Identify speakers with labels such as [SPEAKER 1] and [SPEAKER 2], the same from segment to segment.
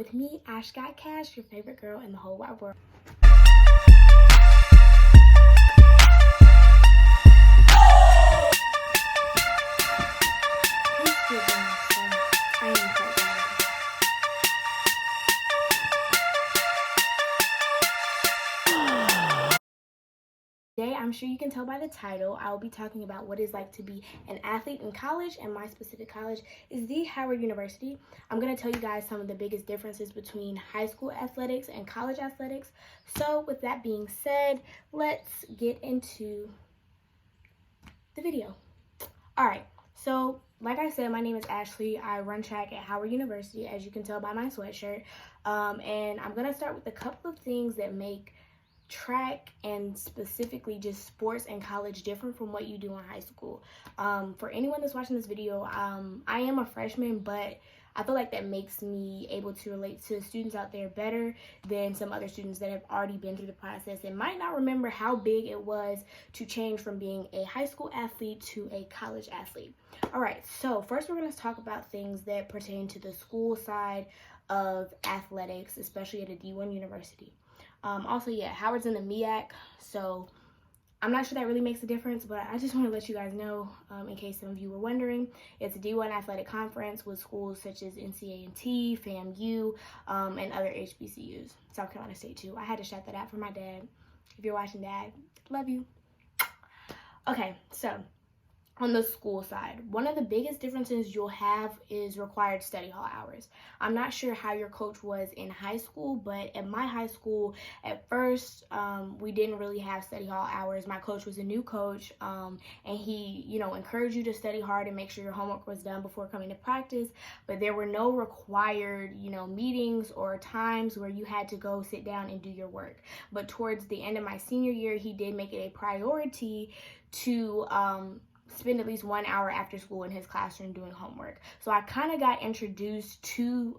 [SPEAKER 1] with me, Ash Got Cash, your favorite girl in the whole wide world. Today, I'm sure you can tell by the title, I will be talking about what it's like to be an athlete in college, and my specific college is the Howard University. I'm going to tell you guys some of the biggest differences between high school athletics and college athletics. So with that being said, let's get into the video. All right, so like I said, my name is Ashleigh. I run track at Howard University, as you can tell by my sweatshirt, and I'm going to start with a couple of things that make track and specifically just sports and college different from what you do in high school. For anyone that's watching this video, I am a freshman, but I feel like that makes me able to relate to students out there better than some other students that have already been through the process and might not remember how big it was to change from being a high school athlete to a college athlete. All right, so first we're going to talk about things that pertain to the school side of athletics, especially at a D1 university. Also, yeah, Howard's in the MEAC, so I'm not sure that really makes a difference, but I just want to let you guys know, in case some of you were wondering, it's a D1 athletic conference with schools such as NCA&T, FAMU, and other HBCUs. South Carolina State, too. I had to shout that out for my dad. If you're watching, Dad, love you. Okay, so on the school side, one of the biggest differences you'll have is required study hall hours. I'm not sure how your coach was in high school, but at my high school, at first, we didn't really have study hall hours. My coach was a new coach, and he, encouraged you to study hard and make sure your homework was done before coming to practice, but there were no required, meetings or times where you had to go sit down and do your work. But towards the end of my senior year, he did make it a priority to, spend at least 1 hour after school in his classroom doing homework. So I kind of got introduced to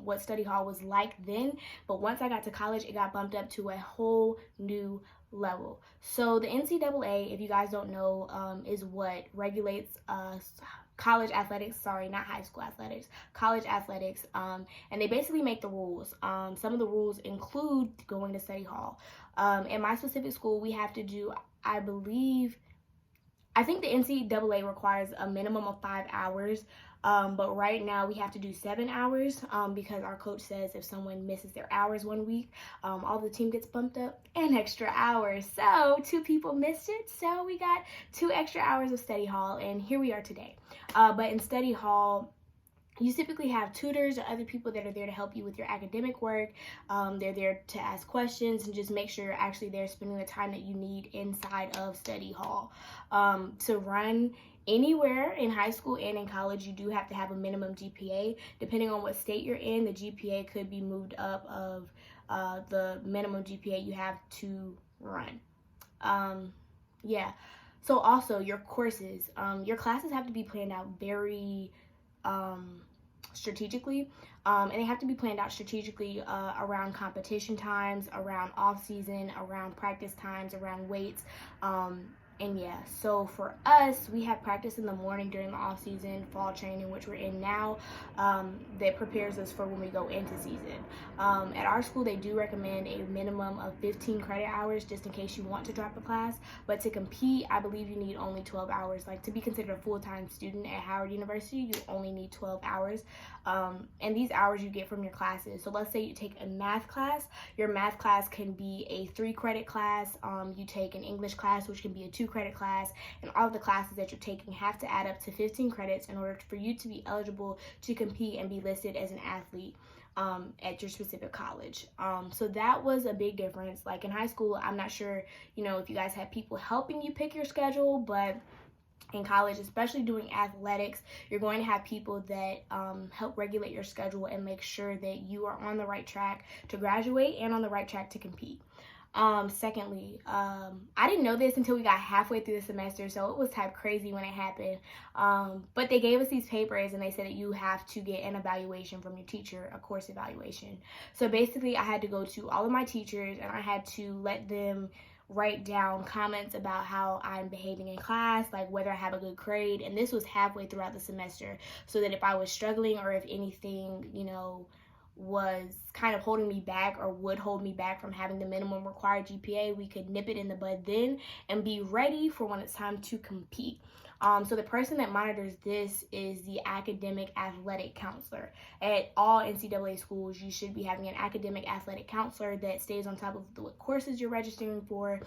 [SPEAKER 1] what study hall was like then, but once I got to college, it got bumped up to a whole new level. So the NCAA, if you guys don't know, is what regulates college athletics, sorry, not high school athletics, college athletics, and they basically make the rules. Some of the rules include going to study hall. In my specific school, we have to do, I think the NCAA requires a minimum of 5 hours, but right now we have to do 7 hours because our coach says if someone misses their hours 1 week, all the team gets bumped up an extra hour. So 2 people missed it, so we got 2 extra hours of study hall, and here we are today. But in study hall, you typically have tutors or other people that are there to help you with your academic work. They're there to ask questions and just make sure you're actually there spending the time that you need inside of study hall. To run anywhere in high school and in college, you do have to have a minimum GPA. Depending on what state you're in, the GPA could be moved up of the minimum GPA you have to run. Yeah. So also your courses, your classes have to be planned out very strategically, and they have to be planned out strategically around competition times, around off season, around practice times, around weights, and yeah, so for us, we have practice in the morning during the off season, fall training, which we're in now, that prepares us for when we go into season. At our school, they do recommend a minimum of 15 credit hours just in case you want to drop a class, but to compete, I believe you need only 12 hours. Like, to be considered a full-time student at Howard University, you only need 12 hours, and these hours you get from your classes. So let's say you take a math class. Your math class can be a 3-credit class. You take an English class, which can be a 2-credit class, and all of the classes that you're taking have to add up to 15 credits in order for you to be eligible to compete and be listed as an athlete at your specific college. So that was a big difference. Like in high school, I'm not sure, if you guys had people helping you pick your schedule, but in college, especially doing athletics, you're going to have people that help regulate your schedule and make sure that you are on the right track to graduate and on the right track to compete. Secondly, I didn't know this until we got halfway through the semester, so it was type crazy when it happened. But they gave us these papers and they said that you have to get an evaluation from your teacher, a course evaluation. So basically I had to go to all of my teachers and I had to let them write down comments about how I'm behaving in class, like whether I have a good grade, and this was halfway throughout the semester, so that if I was struggling or if anything, was kind of holding me back or would hold me back from having the minimum required GPA, we could nip it in the bud then and be ready for when it's time to compete. So the person that monitors this is the academic athletic counselor. At all NCAA schools, you should be having an academic athletic counselor that stays on top of what courses you're registering for,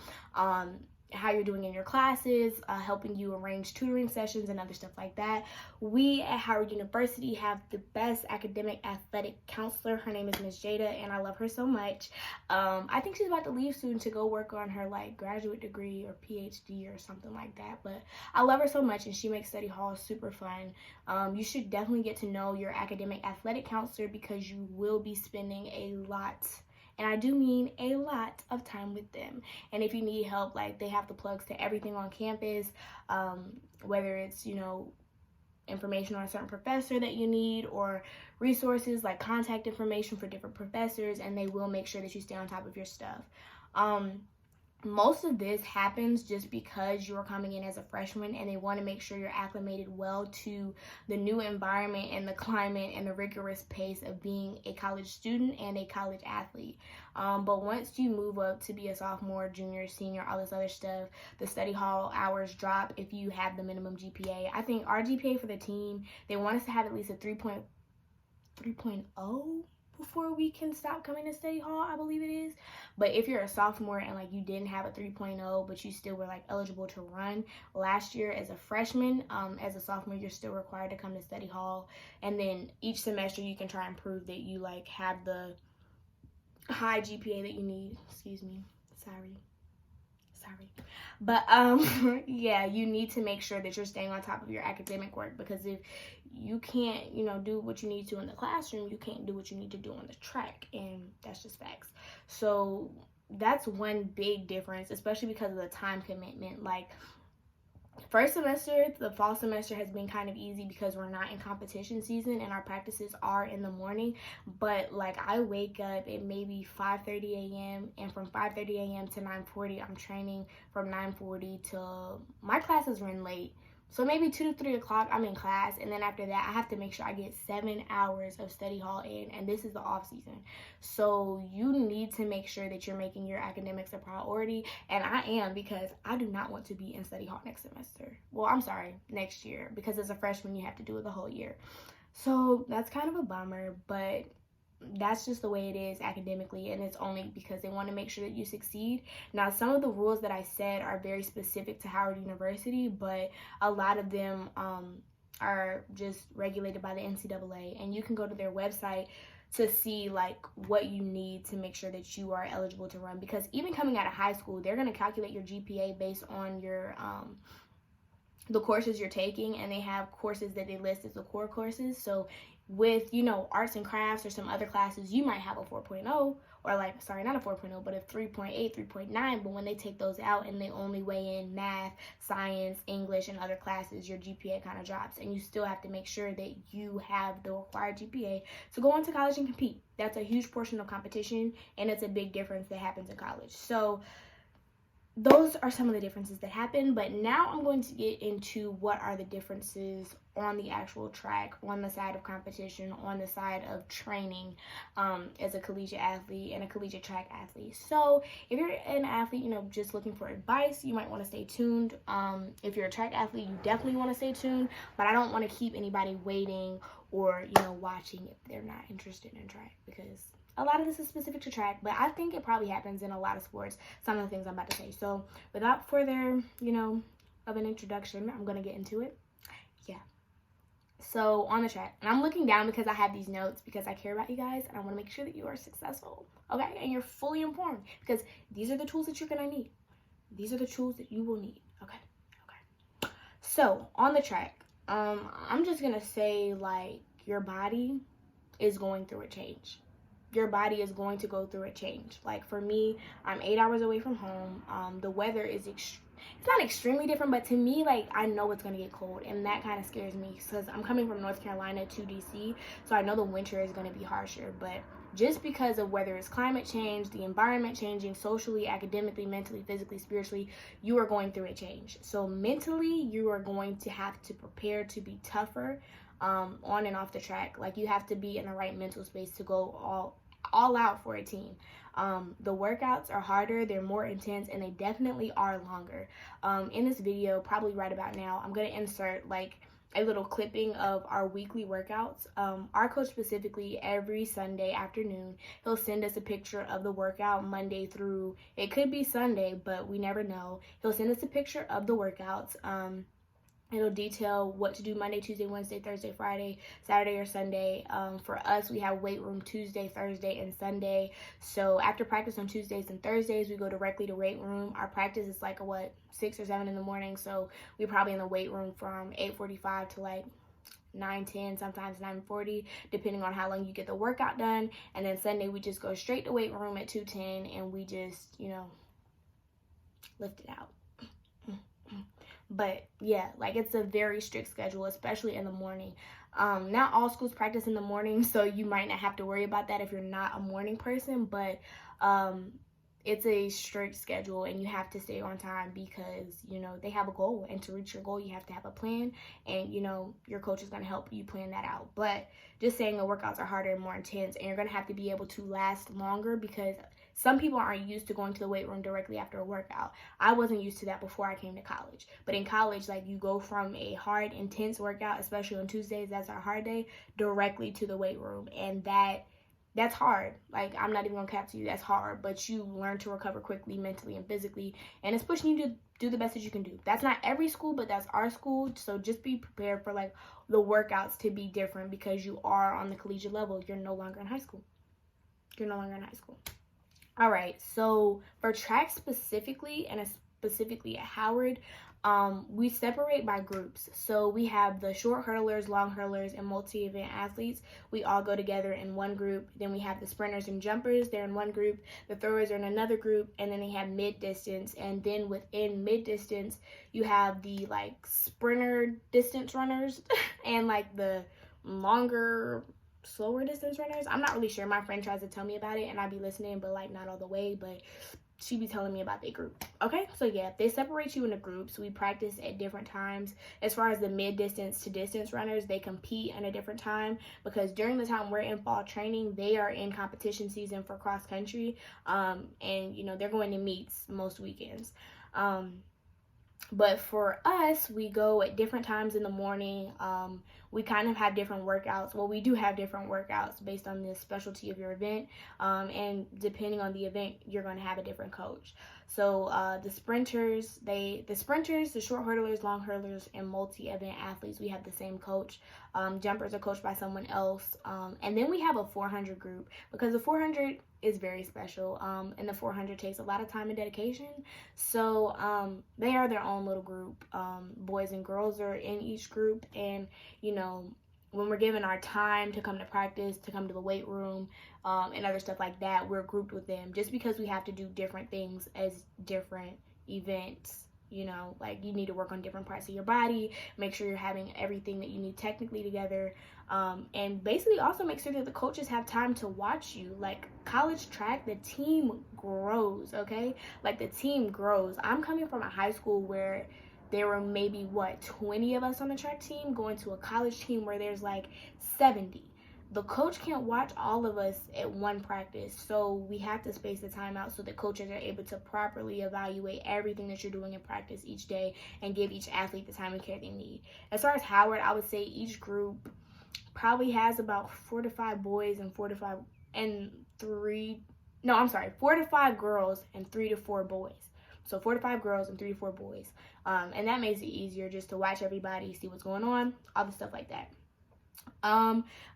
[SPEAKER 1] how you're doing in your classes, helping you arrange tutoring sessions and other stuff like that. We at Howard University have the best academic athletic counselor. Her name is Miss Jada, and I love her so much. I think she's about to leave soon to go work on her like graduate degree or PhD or something like that, but I love her so much, and she makes study hall super fun. You should definitely get to know your academic athletic counselor because you will be spending a lot, and I do mean a lot, of time with them. And if you need help, like, they have the plugs to everything on campus, whether it's, you know, information on a certain professor that you need or resources like contact information for different professors, and they will make sure that you stay on top of your stuff. Most of this happens just because you're coming in as a freshman and they want to make sure you're acclimated well to the new environment and the climate and the rigorous pace of being a college student and a college athlete. But once you move up to be a sophomore, junior, senior, all this other stuff, the study hall hours drop if you have the minimum GPA. I think our GPA for the team, they want us to have at least a 3.0 before we can stop coming to study hall, I believe it is. But if you're a sophomore and like you didn't have a 3.0 but you still were like eligible to run last year as a freshman, as a sophomore you're still required to come to study hall, and then each semester you can try and prove that you like have the high GPA that you need. Excuse me, sorry. But yeah, you need to make sure that you're staying on top of your academic work, because if you can't, you know, do what you need to in the classroom, you can't do what you need to do on the track, and that's just facts. So that's one big difference, especially because of the time commitment. Like, first semester, the fall semester has been kind of easy because we're not in competition season and our practices are in the morning. But like, I wake up at maybe 5:30 a.m. and from 5:30 a.m. to 9:40, I'm training from 9:40 till my classes run late. So maybe 2 to 3 o'clock, I'm in class, and then after that, I have to make sure I get 7 hours of study hall in, and this is the off season. So you need to make sure that you're making your academics a priority, and I am, because I do not want to be in study hall next semester. Well, I'm sorry, next year, because as a freshman, you have to do it the whole year. So that's kind of a bummer, but that's just the way it is academically, and it's only because they want to make sure that you succeed. Now, some of the rules that I said are very specific to Howard University, but a lot of them are just regulated by the NCAA, and you can go to their website to see like what you need to make sure that you are eligible to run, because even coming out of high school, they're going to calculate your GPA based on your the courses you're taking, and they have courses that they list as the core courses. So with, you know, arts and crafts or some other classes, you might have a 4.0, or like, sorry, not a 4.0, but a 3.8, 3.9. But when they take those out and they only weigh in math, science, English, and other classes, your GPA kind of drops, and you still have to make sure that you have the required GPA to go on to college and compete. That's a huge portion of competition, and it's a big difference that happens in college. So those are some of the differences that happen, but now I'm going to get into what are the differences on the actual track, on the side of competition, on the side of training as a collegiate athlete and a collegiate track athlete. So if you're an athlete, you know, just looking for advice, you might want to stay tuned. If you're a track athlete, you definitely want to stay tuned, but I don't want to keep anybody waiting or, you know, watching if they're not interested in track, because a lot of this is specific to track, but I think it probably happens in a lot of sports, some of the things I'm about to say. So without further, you know, of an introduction, I'm going to get into it. Yeah. So on the track, and I'm looking down because I have these notes because I care about you guys and I want to make sure that you are successful, okay? And you're fully informed, because these are the tools that you're going to need. These are the tools that you will need, okay? So on the track, I'm just going to say, like, your body is going through a change. Your body is going to go through a change. Like for me, I'm 8 hours away from home. The weather is it's not extremely different, but to me, like, I know it's going to get cold, and that kind of scares me because I'm coming from North Carolina to DC, so I know the winter is going to be harsher. But just because of whether it's climate change, the environment changing, socially, academically, mentally, physically, spiritually, you are going through a change. So mentally, you are going to have to prepare to be tougher. on and off the track. Like, you have to be in the right mental space to go all out for a team. The workouts are harder, they're more intense, and they definitely are longer. In this video, probably right about now, I'm going to insert like a little clipping of our weekly workouts. Our coach specifically, every Sunday afternoon, he'll send us a picture of the workout Monday through, it could be Sunday, but we never know. He'll send us a picture of the workouts. It'll detail what to do Monday, Tuesday, Wednesday, Thursday, Friday, Saturday, or Sunday. For us, we have weight room Tuesday, Thursday, and Sunday. So after practice on Tuesdays and Thursdays, we go directly to weight room. Our practice is like 6 or 7 in the morning. So we're probably in the weight room from 8:45 to like 9:10, sometimes 9:40, depending on how long you get the workout done. And then Sunday, we just go straight to weight room at 2:10, and we just, lift it out. But yeah, like, it's a very strict schedule, especially in the morning. Not all schools practice in the morning, so you might not have to worry about that if you're not a morning person, but it's a strict schedule, and you have to stay on time because, they have a goal, and to reach your goal, you have to have a plan, and, your coach is going to help you plan that out. But just saying, the workouts are harder and more intense, and you're going to have to be able to last longer because some people aren't used to going to the weight room directly after a workout. I wasn't used to that before I came to college. But in college, like, you go from a hard, intense workout, especially on Tuesdays, that's our hard day, directly to the weight room. And that's hard. Like, I'm not even gonna cap to you, that's hard. But you learn to recover quickly, mentally and physically. And it's pushing you to do the best that you can do. That's not every school, but that's our school. So just be prepared for, like, the workouts to be different because you are on the collegiate level. You're no longer in high school. All right, so for track specifically, and specifically at Howard, we separate by groups. So we have the short hurdlers, long hurdlers, and multi-event athletes. We all go together in one group. Then we have the sprinters and jumpers. They're in one group. The throwers are in another group. And then they have mid-distance. And then within mid-distance, you have the, like, sprinter distance runners and, like, the longer, slower distance runners. I'm not really sure. My friend tries to tell me about it, and I be listening, but, like, not all the way. But she be telling me about their group. Okay, so yeah, they separate you into groups. We practice at different times. As far as the mid-distance to distance runners, they compete at a different time because during the time we're in fall training, they are in competition season for cross country, and they're going to meets most weekends. But for us, we go at different times in the morning. We kind of have different workouts. Well, we do have different workouts based on the specialty of your event. And depending on the event, you're going to have a different coach. So the sprinters, the short hurdlers, long hurdlers, and multi-event athletes, we have the same coach. Jumpers are coached by someone else. And then we have a 400 group because the 400 is very special. And the 400 takes a lot of time and dedication. So they are their own little group. Boys and girls are in each group. And, when we're given our time to come to practice, to come to the weight room, and other stuff like that, we're grouped with them just because we have to do different things as different events. Like, you need to work on different parts of your body, make sure you're having everything that you need technically together, and basically also make sure that the coaches have time to watch you. Like, college track, the team grows, okay? Like, the team grows. I'm coming from a high school where there were maybe 20 of us on the track team, going to a college team where there's like 70. The coach can't watch all of us at one practice, so we have to space the time out so that coaches are able to properly evaluate everything that you're doing in practice each day and give each athlete the time and care they need. As far as Howard, I would say each group probably has about 4 to 5 boys and 4 to 5 girls and 3 to 4 boys. So 4 to 5 girls and 3 to 4 boys. And that makes it easier just to watch everybody, see what's going on, all the stuff like that.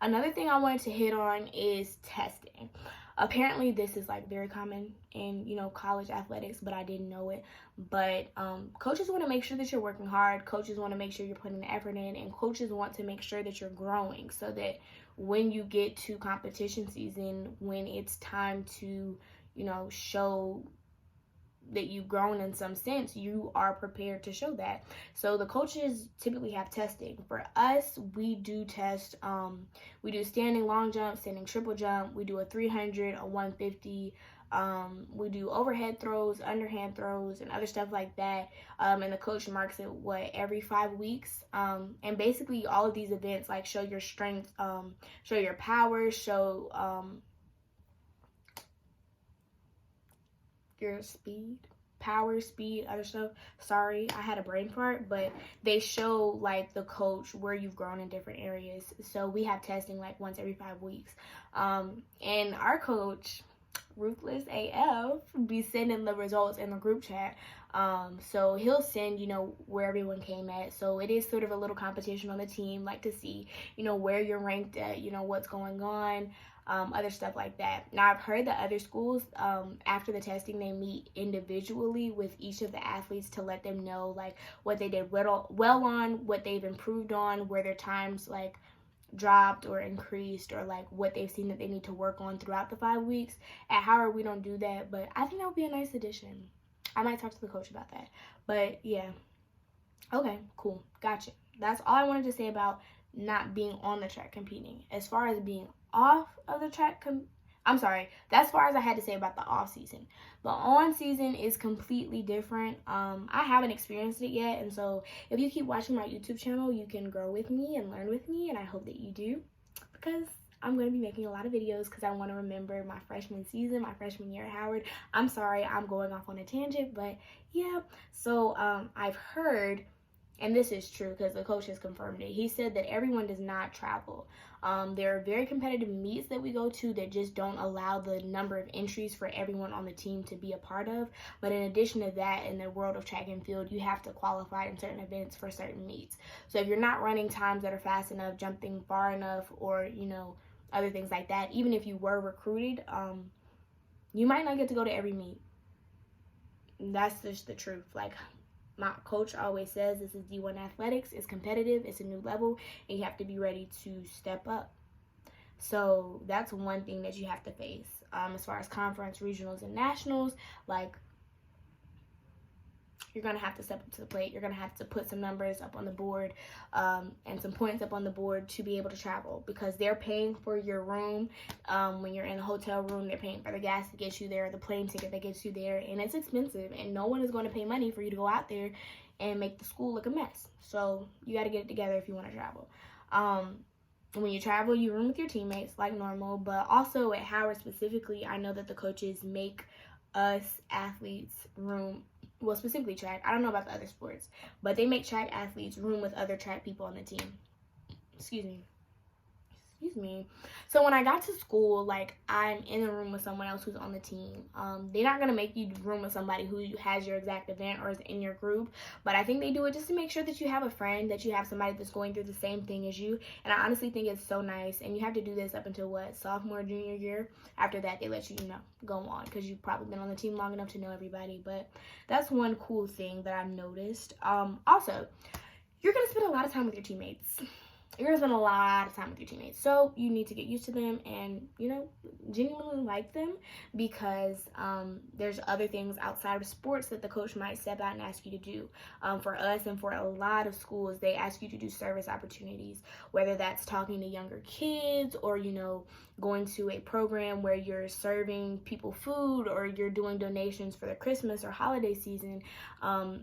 [SPEAKER 1] Another thing I wanted to hit on is testing. Apparently this is like very common in, college athletics, but I didn't know it. But coaches want to make sure that you're working hard. Coaches want to make sure you're putting the effort in, and coaches want to make sure that you're growing so that when you get to competition season, when it's time to, show that you've grown in some sense, you are prepared to show that. So the coaches typically have testing. For us, we do test, we do standing long jump, standing triple jump, we do a 300, a 150, We do overhead throws, underhand throws, and other stuff like that. And the coach marks it every 5 weeks. And basically all of these events like show your strength, show your power, show your speed, power, speed, other stuff. Sorry, I had a brain fart, but they show like the coach where you've grown in different areas. So we have testing like once every 5 weeks. And our coach, ruthless AF, be sending the results in the group chat. So he'll send, where everyone came at. So it is sort of a little competition on the team, like to see, where you're ranked at, what's going on, other stuff like that. Now, I've heard that other schools, after the testing, they meet individually with each of the athletes to let them know, like, what they did well on, what they've improved on, where their times, like, dropped or increased, or like what they've seen that they need to work on throughout the 5 weeks. At Howard, we don't do that, but I think that would be a nice addition. I might talk to the coach about that. But yeah, okay, cool, gotcha. That's all I wanted to say about not being on the track competing. As far as being off of the track that's as far as I had to say about the off season. The on season is completely different. I haven't experienced it yet, and so if you keep watching my YouTube channel, you can grow with me and learn with me, and I hope that you do, because I'm going to be making a lot of videos because I want to remember my freshman season, my freshman year at Howard. I'm sorry, I'm going off on a tangent, but yeah. So I've heard, and this is true because the coach has confirmed it, he said that everyone does not travel. There are very competitive meets that we go to that just don't allow the number of entries for everyone on the team to be a part of. But in addition to that, in the world of track and field, you have to qualify in certain events for certain meets. So if you're not running times that are fast enough, jumping far enough, or, other things like that, even if you were recruited, you might not get to go to every meet. That's just the truth. Like, my coach always says, this is D1 athletics. It's competitive. It's a new level, and you have to be ready to step up. So that's one thing that you have to face. As far as conference, regionals, and nationals, like, you're going to have to step up to the plate. You're going to have to put some numbers up on the board, and some points up on the board to be able to travel, because they're paying for your room. When you're in a hotel room, they're paying for the gas that gets you there, the plane ticket that gets you there, and it's expensive, and no one is going to pay money for you to go out there and make the school look a mess. So you got to get it together if you want to travel. When you travel, you room with your teammates like normal, but also at Howard specifically, I know that the coaches make us athletes room, well, specifically track. I don't know about the other sports, but they make track athletes room with other track people on the team. Excuse me. So when I got to school, like, I'm in a room with someone else who's on the team. They're not going to make you room with somebody who has your exact event or is in your group, but I think they do it just to make sure that you have a friend, that you have somebody that's going through the same thing as you. And I honestly think it's so nice, and you have to do this up until sophomore, junior year. After that, they let you, go on, because you've probably been on the team long enough to know everybody. But that's one cool thing that I've noticed. Also, you're going to spend a lot of time with your teammates. You're going to spend a lot of time with your teammates. So you need to get used to them and, genuinely like them, because there's other things outside of sports that the coach might step out and ask you to do. For us and for a lot of schools, they ask you to do service opportunities, whether that's talking to younger kids or, going to a program where you're serving people food, or you're doing donations for the Christmas or holiday season.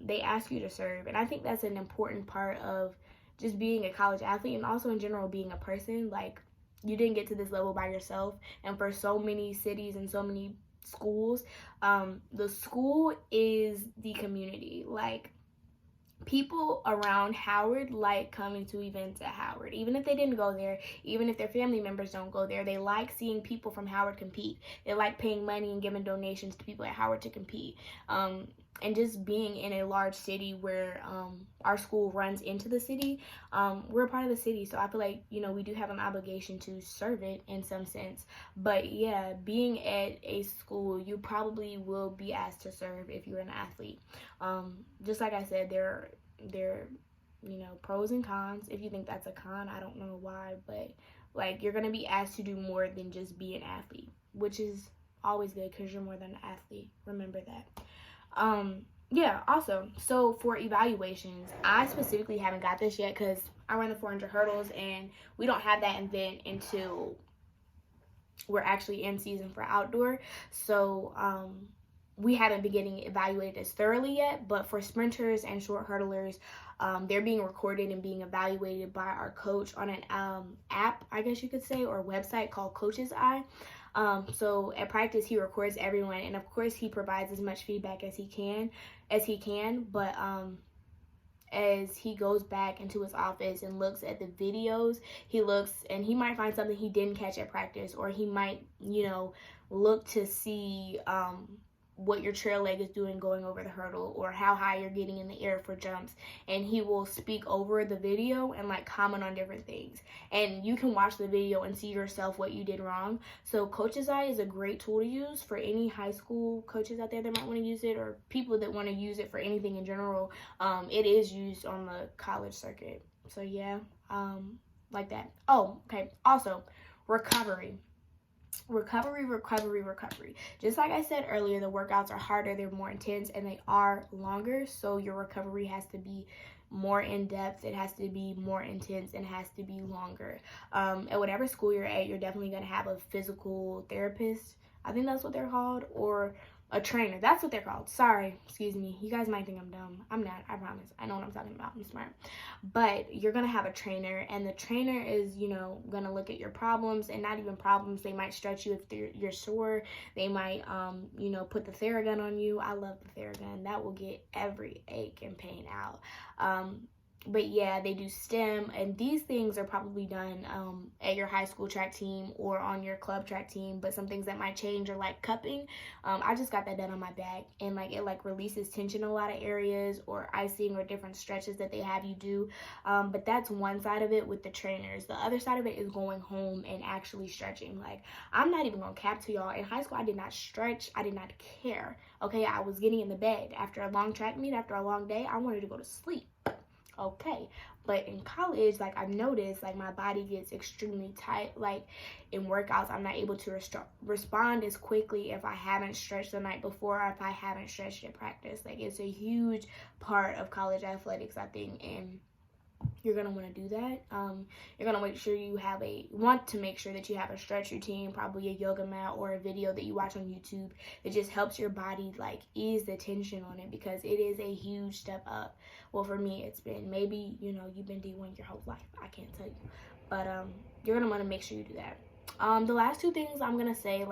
[SPEAKER 1] They ask you to serve. And I think that's an important part of just being a college athlete, and also in general being a person. Like, you didn't get to this level by yourself, and for so many cities and so many schools, the school is the community. Like, people around Howard like coming to events at Howard, even if they didn't go there, even if their family members don't go there. They like seeing people from Howard compete. They like paying money and giving donations to people at Howard to compete. And just being in a large city where our school runs into the city, we're a part of the city. So I feel like, we do have an obligation to serve it in some sense. But yeah, being at a school, you probably will be asked to serve if you're an athlete. Just like I said, there are pros and cons. If you think that's a con, I don't know why, but like, you're going to be asked to do more than just be an athlete, which is always good because you're more than an athlete. Remember that. Yeah, also, so for evaluations, I specifically haven't got this yet because I ran the 400 hurdles, and we don't have that event until we're actually in season for outdoor. So we haven't been getting evaluated as thoroughly yet, but for sprinters and short hurdlers, they're being recorded and being evaluated by our coach on an app, I guess you could say, or website called Coach's Eye. So at practice, he records everyone, and of course, he provides as much feedback as he can. But as he goes back into his office and looks at the videos, he looks and he might find something he didn't catch at practice, or he might, look to see what your trail leg is doing going over the hurdle, or how high you're getting in the air for jumps, and he will speak over the video and like comment on different things, and you can watch the video and see yourself what you did wrong. So Coach's Eye is a great tool to use for any high school coaches out there that might want to use it, or people that want to use it for anything in general. It is used on the college circuit, so yeah, like that. Oh, okay. Also, recovery. Just like I said earlier, the workouts are harder, they're more intense, and they are longer. So your recovery has to be more in depth, it has to be more intense, and has to be longer. At whatever school you're at, you're definitely going to have a physical therapist. I think that's what they're called, or a trainer. That's what they're called. Sorry, excuse me. You guys might think I'm dumb. I'm not, I promise. I know what I'm talking about. I'm smart. But you're going to have a trainer, and the trainer is, going to look at your problems, and not even problems. They might stretch you if you're sore. They might, put the Theragun on you. I love the Theragun. That will get every ache and pain out. But yeah, they do STEM, and these things are probably done at your high school track team or on your club track team. But some things that might change are like cupping. I just got that done on my back, and it releases tension in a lot of areas, or icing, or different stretches that they have you do. But that's one side of it with the trainers. The other side of it is going home and actually stretching. I'm not even gonna cap to y'all. In high school, I did not stretch. I did not care. Okay, I was getting in the bed after a long track meet, after a long day. I wanted to go to sleep. Okay, but in college, I've noticed, my body gets extremely tight. In workouts, I'm not able to respond as quickly if I haven't stretched the night before, or if I haven't stretched at practice. It's a huge part of college athletics, I think, and you're going to want to do that. You're going to make sure that you have a stretch routine, probably a yoga mat or a video that you watch on YouTube that just helps your body ease the tension on it, because it is a huge step up. Well, for me, it's been, maybe, you've been D1 your whole life. I can't tell you. But you're going to want to make sure you do that. The last two things I'm going to say,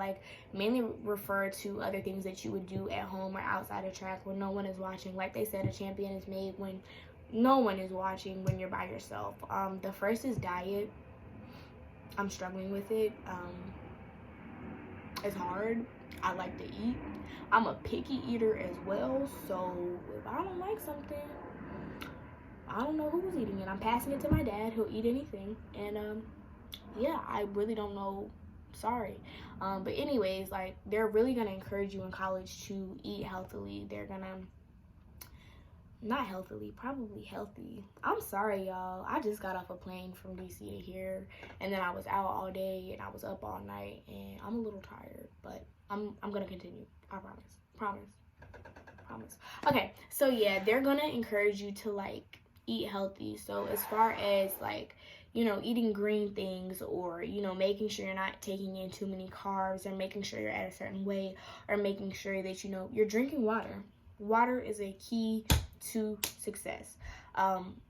[SPEAKER 1] mainly refer to other things that you would do at home or outside of track when no one is watching. Like they said, a champion is made when no one is watching, when you're by yourself. The first is diet. I'm struggling with it. It's hard. I like to eat. I'm a picky eater as well, so if I don't like something, I don't know who's eating it. I'm passing it to my dad. He'll eat anything. And yeah, I really don't know. Sorry. But anyways, they're really gonna encourage you in college to eat healthily. They're gonna, not healthily, probably healthy. I'm sorry, y'all. I just got off a plane from DC to here, and then I was out all day, and I was up all night, and I'm a little tired, but I'm gonna continue. I promise. Okay, so yeah, they're gonna encourage you to eat healthy. So as far as eating green things, or making sure you're not taking in too many carbs, or making sure you're at a certain weight, or making sure that you're drinking water. Water is a key to success.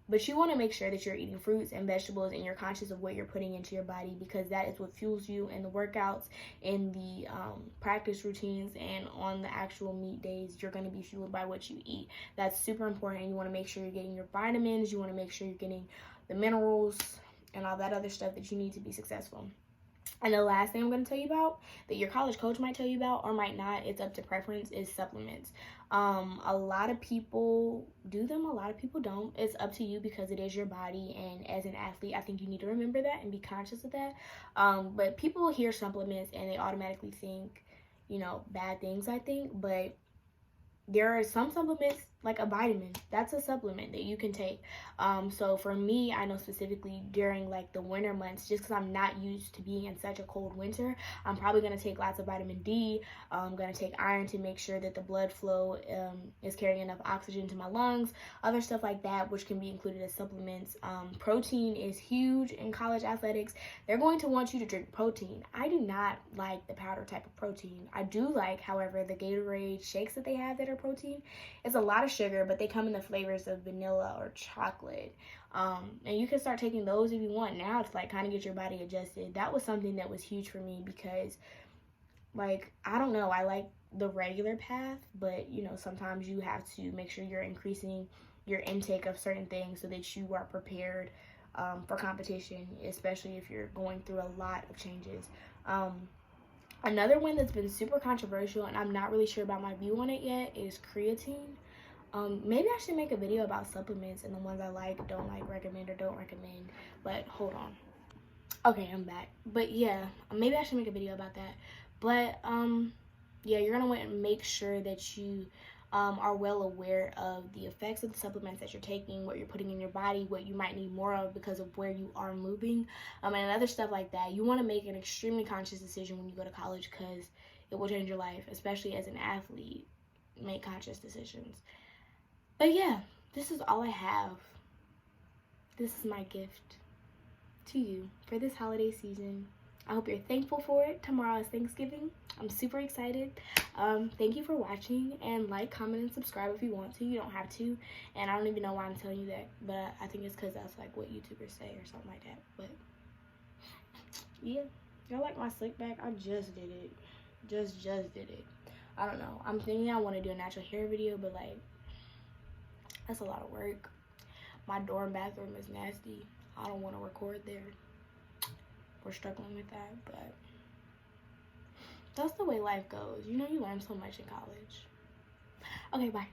[SPEAKER 1] But you want to make sure that you're eating fruits and vegetables, and you're conscious of what you're putting into your body, because that is what fuels you in the workouts, in the practice routines, and on the actual meet days. You're going to be fueled by what you eat. That's super important. You want to make sure you're getting your vitamins. You want to make sure you're getting the minerals and all that other stuff that you need to be successful. And the last thing I'm going to tell you about, that your college coach might tell you about or might not, it's up to preference, is supplements. A lot of people do them, a lot of people don't. It's up to you, because it is your body, and as an athlete, I think you need to remember that and be conscious of that. But people hear supplements and they automatically think, bad things, I think. But there are some supplements like a vitamin. That's a supplement that you can take. So for me, I know specifically during like the winter months, just because I'm not used to being in such a cold winter, I'm probably going to take lots of vitamin D. I'm going to take iron to make sure that the blood flow is carrying enough oxygen to my lungs, other stuff like that, which can be included as supplements. Protein is huge in college athletics. They're going to want you to drink protein. I do not like the powder type of protein. I do like, however, the Gatorade shakes that they have that are protein. It's a lot of sugar, but they come in the flavors of vanilla or chocolate. And you can start taking those if you want now to like kind of get your body adjusted. That was something that was huge for me because, like, I don't know, I like the regular path, but you know, sometimes you have to make sure you're increasing your intake of certain things so that you are prepared for competition, especially if you're going through a lot of changes. Another one that's been super controversial, and I'm not really sure about my view on it yet, is creatine. Maybe I should make a video about supplements and the ones I like, don't like, recommend, or don't recommend. But hold on. Okay, I'm back. But yeah, maybe I should make a video about that. But yeah, you're gonna want to make sure that you are well aware of the effects of the supplements that you're taking, what you're putting in your body, what you might need more of because of where you are moving, and other stuff like that. You want to make an extremely conscious decision when you go to college because it will change your life, especially as an athlete. Make conscious decisions. But yeah, this is all I have. This is my gift to you for this holiday season. I hope you're thankful for it. Tomorrow is Thanksgiving. I'm super excited. Thank you for watching, and like, comment, and subscribe if you want to. You don't have to, and I don't even know why I'm telling you that, but I think it's because that's like what YouTubers say or something like that. But yeah, y'all like my slick back? I just did it. Just did it. I don't know. I'm thinking I want to do a natural hair video, but like, that's a lot of work. My dorm bathroom is nasty. I don't want to record there. We're struggling with that, but that's the way life goes. You know, you learn so much in college. Okay, bye.